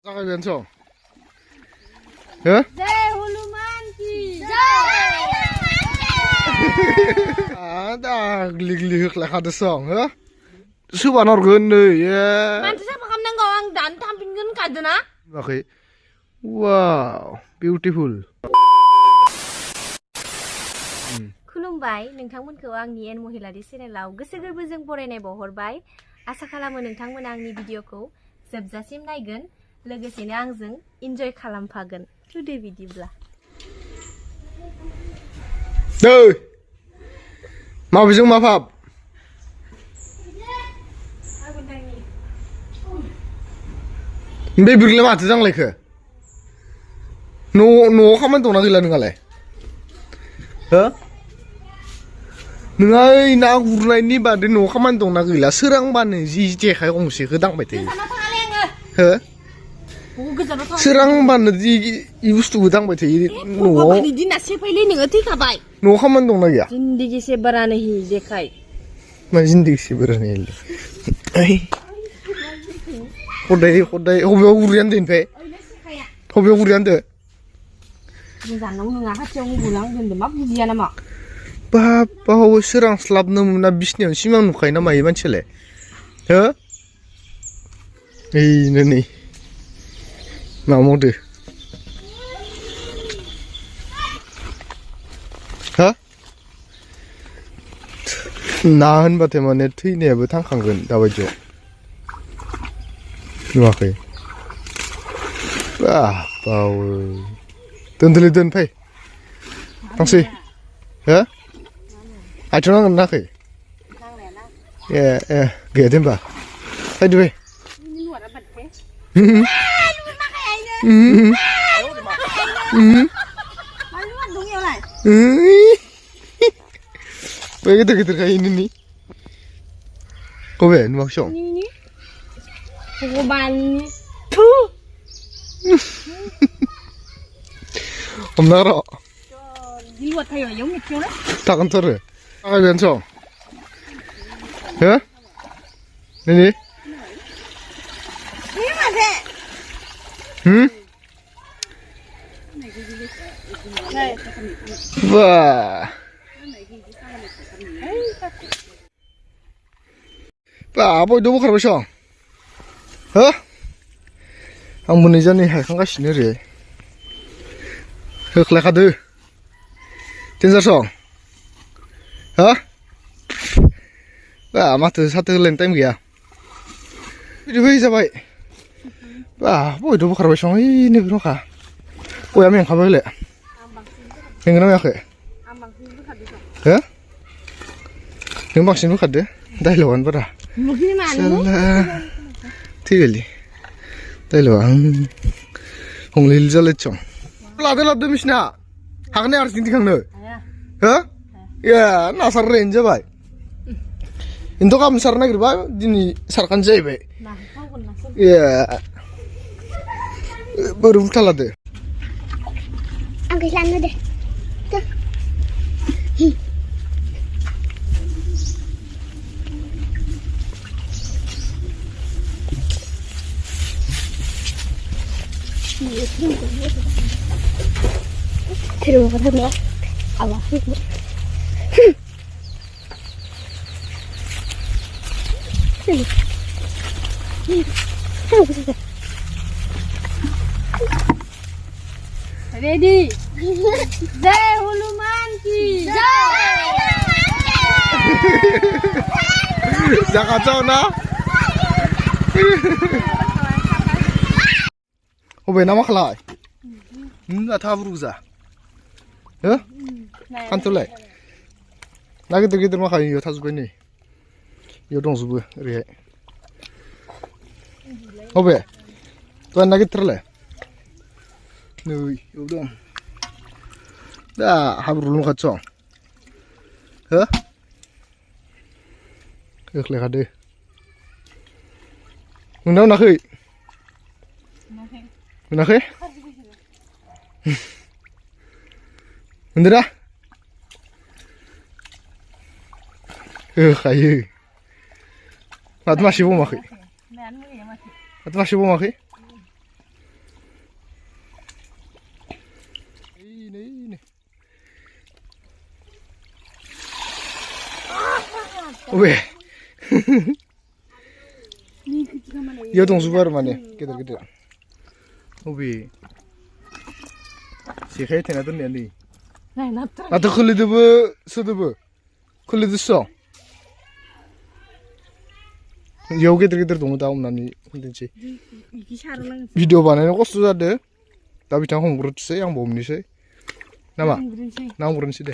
जागायबायानो सं हो जय हनुमान की जय ग्लि होख्लायखादो सं हो सोबान हरगोन नै मानसि साफा खालामनांगौ आं दानो थांफिनगोन गादोना नुवाखै वाव बिउटिफुल खुलुमबाय नोंथांमोनखौ आंनि एन महिलारि चेनेलाव गोसो गोरबोजों बरायनाय बावहरबाय आसा खालामो नोंथांमोना आंनि भिडिअखौ जोबजासिम नायगोन लोगोसेनो आंजों इन्जय खालामफागोन थुदो बिदिब्ला दै माबेजों मा भाब बे बिरलाय माथो जांलायखो न'आव खामानि दंना गैला नोंहालाय हो नोंहा ओइ ना गुरनायनि बादै न'आव खामानि दंना गैला सोरांबानो जि जेखाइ गंसेखौ दांबाय थायो हो सोरांबानो जि बुस्थुखौ दांबाय थायो न'आव दिना सेफायलै नोङो थैखाबाय न'आव खामानि दंना गैया जिन्दगी से बारा नहीं जेखाय मा जिन्दगी से बारा नहीं हदाय हबेयाव गुरैयानो दोनफाय हबेयाव गुरैयानो दो जाननांगौ नङा खाथियाव उन्दुलां दोनदो मा बुजिया नामा बाव सोरांस्लाबनो मोना बिसनायाव सिमां नुखायो ना मायो मानसियालाय हो ओइनो नै मा मावदो हा ना होनबाथाय माने थैनायाबो थांखांगोन दाबायदियाव नुवाखै बाव दोनदोलै दोन फै थांसै हो आथिं नांगोन नाखै ए गैया दोनबा फैदो फै बै गिदिर गिदिर खायो नोंनि बबे नुवाखै सं भगबाननि हमना र' गिलुआ थायो इयाव मिथियावनो थागोनथ' आरो जागायबायानो सं हो नैनि बा बयदो बोखारबाय सं हो आंबो नै जानै हायखांगासिनो ओरै होख्लायखादो देन्जार सं हो माथो साथो होलायनो टाइम गैया बिदि फै जाबाय बयदो बोखारबाय सं ओइ नैबे रखा बया मेंखाबाय हले मेंगोना मेङाखै हो नों बांसिन बोखारदो दाइलगानो बारा थैबायलै दाइलगा हंलिल जालायसं लादो मिसिना हागोन ना हारसिं दिखांनो हो ए नासारनायानो जाबाय इन्थ' गाबोन सारनो नागिरबा दिनै सारखानो जाहैबाय ए बोरै उल्था लादो आंखौ लानो दे terima kasih ya Allah ready jai huluman ki jai jangan kacau nah बबे ना मा खालाय आथा बुरजा हो खानथ'लाय ना गिदिर गिदिर माखायो इयाव थाजोब्बाय नै इयाव दंजोबो ओरैहाय बबे दहाय ना गिदिरलाय नै इयाव दं दा हाब्रु लंखादसं हो होख्लायखादो नोंनाव नाखै मोनाखै मोनदो दा होखायो माथो मासेबो हमाखै माथो मासेबो हमाखै นี่เว้ย 이거 동수바로 만해 기다려 오비 시해 테나던 년이 나도 클리드브 서드브 클리드 써 여기들 너무 다음 남이 근데 비디오 반에는 꼬스자데 나 비장 홍보를 주세요 양 몸니세 나마 나 모르는 시대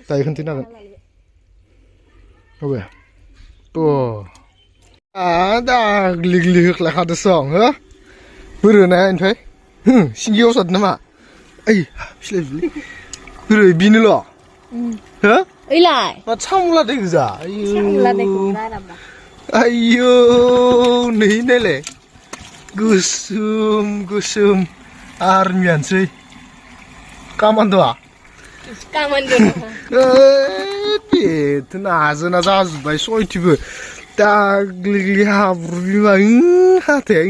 나 이건 티나는 왜 또 다 글릭글릭 라카드 송 hả bữa này anh thấy xin yêu sật nữa mà ấy 실례 bữa 비누 로 hả ấy lại mà xong là được giả xong là đây cũng ra làm à ayo này lệ gusum armian sih kaman tuh cảm ơn được biết na za bài soi thì vừa ta gli ha vui mà ha thế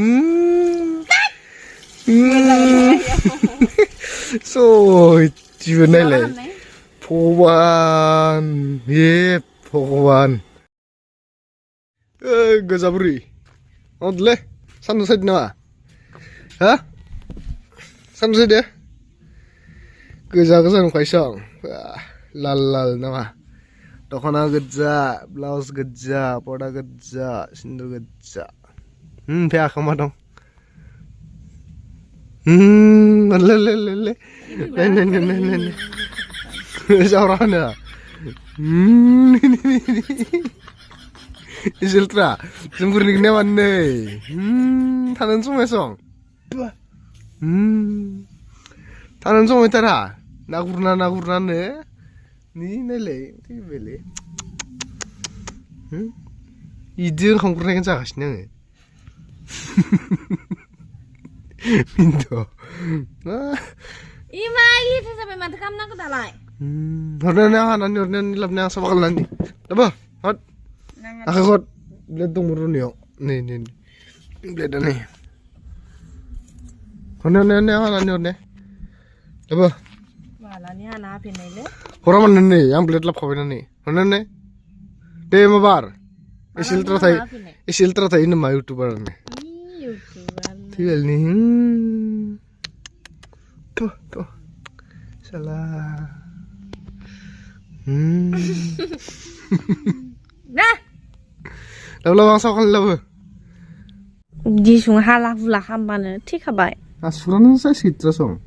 soi thì vừa này lại 포관 예 포관 가자부리 어딜래 산도 사진 나와 어 산도 사진 그자그자는 관상 랄랄 나와 दखना गोजा blouse गोजा पर्दा गोजा सिन्दुर गोजा फे आखामा दं ले ले ले ले ले जावरानो इसेलट्रा जोंफोरनि नेमानो थानो समायसं थानो समायथारा ना गुरनानो ni nele tibele 이들 한국에 자가시네 민도 이마 이게 sampai mati kamu nak dalai 하나 랍냐 사박을라니 봐봐 헛 아까 곧 블레드 무르니요 네네 블레드네 하나 녀네 봐봐 malahnya anak apa ini le Orang mana ni yang blade lap kau ni mana ni deh mabar isil terata ini mah youtuber ni tinggal ni tuh salah nah lalu bangsa kan lalu di sungai halak bulak hampan tik kabai asuran saya sitra song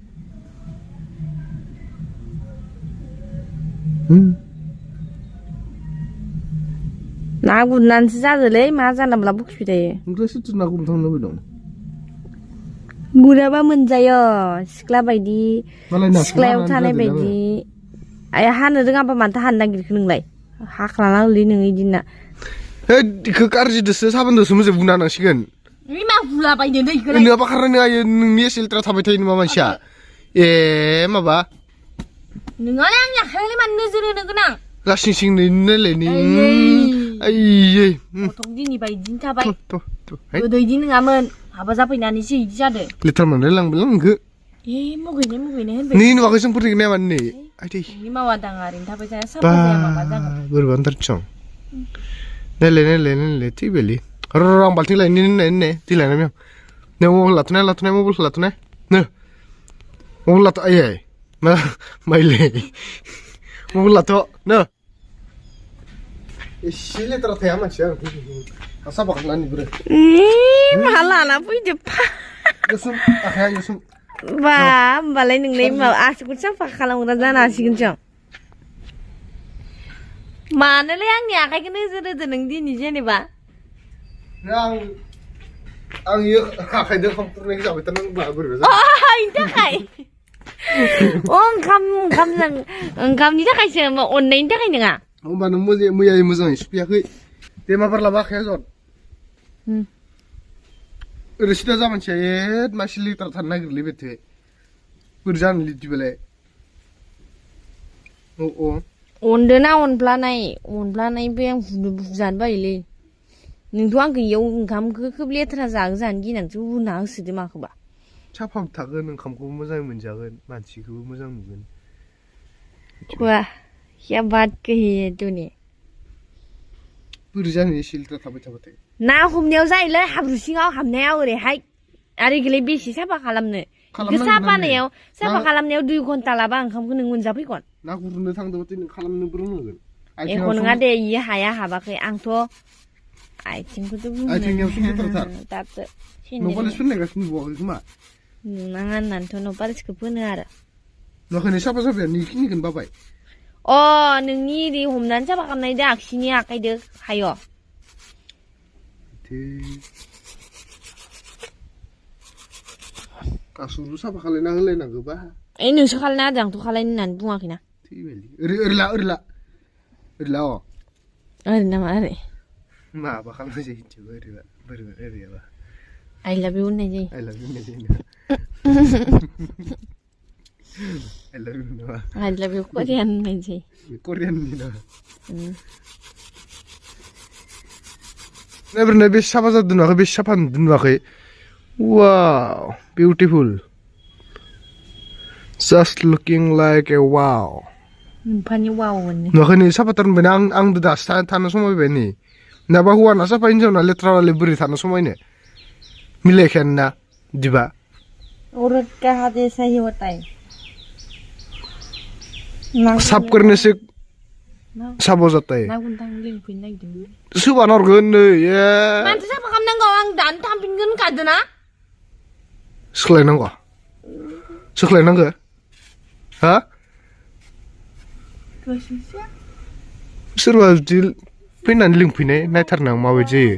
나하고 난 진짜들래 맞아나 몰라 복수대 그래서 또 나고 못 하는 거도 물어봐 문제요 시클라 바이디 시클라याव थानाय बायदि आया हानो रोङाबा मानोथो हानो नागिरखो नोंलाय हाख्लाना गोलै नों इदिना 그 까르지드스 사번도스 무슨 무나나시건 이마 불라바이네 너 이거 너가 바카라니 아예 능미에 실트라 타베 타이는 마만샤 예 마봐 너는 그냥 할리만 늦으려는 그냥 라싱싱 내내래니 아이예 동진이 바이딘 타바이 또 너 이디는 가면 아바 잡히나니시 이디 자데 리터만 렐랑 빌랑 그 예 먹이네 니는 와서 좀 부르게 내만니 아이디 이마 와당아린 타바자 사바자 마바자가 버번 터청 내래 티벨리 러랑 발팅라 니네 티라냐면 내 모블 라트네 모블 라트네 네 모블 라트 아예 마일레 모블 라트 네 실레 따라 대야만 지야 아사박 나니 그래 말라나 보이지 파 요즘 아야 요즘 봐 말래 능내 마 아시고 참 파칼랑 나잖아 지금죠 마늘이 양이야 가게 늦으르드 능디니 제네바 ang iyo kakaida kang purning sabi tanong ba bro inta kai kam ni ta kai se ma online ta kai nga ba no mo ya mo zon spia kai te ma parla ba khay zon rishta zaman chayet mashli tar thanna girli bethe burjan li dibele o ondena onplaनाय बे आं बुजान बायले नोंथ' आंखौ इयाव ओंखामखौ खोब लेथ्रा जागोन गिनांसो उना होसोदो माखौबा साफा थागोन ओंखामखौबो मोजां मोनजागोन मानसिखौबो मोजां नुगोन वाह क्या बात कही है तूने बोरै जानो एसे लेथ्रा थाबाय थाबाथाय ना हमनायाव जायोलै हाब्रु सिङाव हाबनायाव ओरैहाय आरो इखौलाय बेसे साफा खालामनो साफा खालामनायाव 2 घन्टा लाबा ओंखामखौ नों मोनजाफैगोन ना गुरनो थांदोंबाथाय नों खालामनोबो रोंनांगोन एख' नङा दे इयो हाया हाबाखै आंथ' आथिंखौथ' बुंनो आथिंनियावसो गिदिरथार दाबो न'पालिस फोननायगासिनो नुवाखै खोमा नुनाङा होननानैथ' न'पालिसखौ फोनो आरो नुवाखैनो साफा साफाया नोंखिनिखौनो बाबाय अ नोंनि इरि हमनानै साफा खालामनायदो आगसिनि आखाइदो हाय' गासैबो साफा खालायना होलायनांगौबा ओइ नोंसो खालायना होदों आंथ' खालायनो होननानै बुङाखैना ओरैला अ ओरै नामा ओरै माबा खालामनाय जायो इथिबो ओरैबा आइ लाभ इउ होननाय जायो आइ लाभ इउ होननाय जायो आइ लाभ इउ नामा आइ लाभ इउ कोरियान होननाय जायो कोरियाननि ना एबारनो बे साफा जादों नुवाखै बे साफा नुवाखै वाव beautiful just looking like a wow नोंफानि वाव होननो नुवाखै नै साफाथार होनबायना आंबो दासो थानो समायबाय नै नाबा हौवाना साफा हिनजावना लेथ्रालाय बोरै थानो समायनो मिलायखायानो ना दिबा औरत का हाथ ऐसा ही होता है साफ करने से साफ हो जाता है ना गुन्थां लिंफैनो नागिरदोंमोन सोबाना हरगोन नै मानसि साफा खालामनांगौ आं दानो थांफिनगोन होनखादोंना सोख्लायनांगो हा सोरबा जुदि फैनानै लिंफैनाय नायथारनां माबायदि जायो